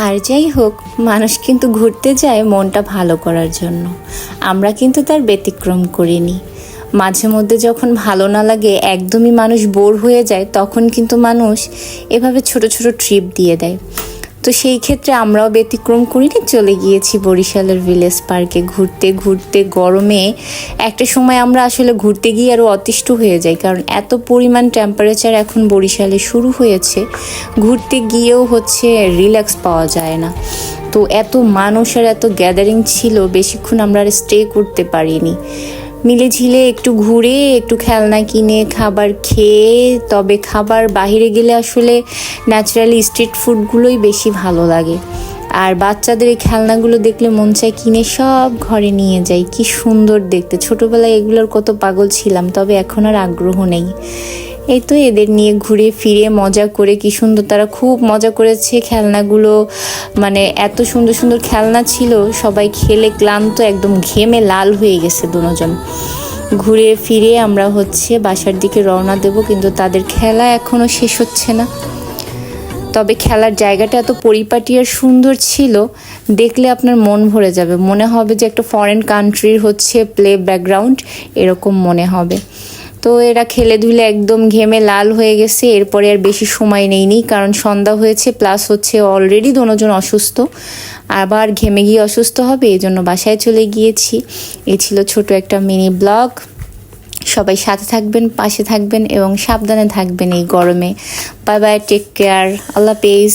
আর যাই হোক, মানুষ কিন্তু ঘুরতে যায় মনটা ভালো করার জন্য। আমরা কিন্তু তার ব্যতিক্রম করিনি। মাঝে মধ্যে যখন ভালো না লাগে, একদমই মানুষ বোর হয়ে যায়, তখন কিন্তু মানুষ এভাবে ছোট ছোট ট্রিপ দিয়ে দেয়। তো সেই ক্ষেত্রে আমরাও ব্যতিক্রম করিনি, চলে গিয়েছি বরিশালের ভিলেজ পার্কে ঘুরতে ঘুরতে। গরমে একটা সময় আমরা আসলে ঘুরতে গিয়ে আরও অতিষ্ঠ হয়ে যাই, কারণ এত পরিমাণ টেম্পারেচার এখন বরিশালে শুরু হয়েছে, ঘুরতে গিয়েও রিল্যাক্স পাওয়া যায় না। তো এত মানুষ আর এত গ্যাদারিং ছিল, বেশিক্ষণ আমরা আর স্টে করতে পারিনি। মিলে ঝিলে একটু ঘুরে, একটু খেলনা কিনে, খাবার খেয়ে, তবে খাবার বাইরে গেলে আসলে ন্যাচারালি স্ট্রিট ফুডগুলোই বেশি ভালো লাগে। আর বাচ্চাদের এই খেলনাগুলো দেখলে মন চায় কিনে সব ঘরে নিয়ে যাই। কি সুন্দর দেখতে, ছোটোবেলায় এগুলোর কত পাগল ছিলাম, তবে এখন আর আগ্রহ নেই। এই তো এদের নিয়ে ঘুরে ফিরে মজা করে, কি সুন্দর তারা খুব মজা করেছে। খেলনাগুলো মানে এত সুন্দর সুন্দর খেলনা ছিল, সবাই খেলে ক্লান্ত, একদম ঘেমে লাল হয়ে গেছে দুজন। ঘুরে ফিরে আমরা বাসার দিকে রওনা দেব, কিন্তু তাদের খেলা এখনও শেষ হচ্ছে না। তবে খেলার জায়গাটা এত পরিপাটি আর সুন্দর ছিল, দেখলে আপনার মন ভরে যাবে, মনে হবে যে একটা ফরেন কান্ট্রির প্লে ব্যাকগ্রাউন্ড, এরকম মনে হবে। তো এরা খেলে ধুলে একদম ঘেমে লাল হয়ে গেছে। এরপরে আর বেশি সময় নেইনি, কারণ সন্ধ্যা হয়েছে, প্লাস অলরেডি দুজন অসুস্থ, আবার ঘেমে গিয়ে অসুস্থ হবে, এই জন্য বাসায় চলে গিয়েছি। এই ছিল ছোট একটা মিনি ব্লগ। সবাই সাথে থাকবেন, পাশে থাকবেন এবং সাবধানে থাকবেন এই গরমে। বাই বাই, টেক কেয়ার, আল্লাহ হাফেজ।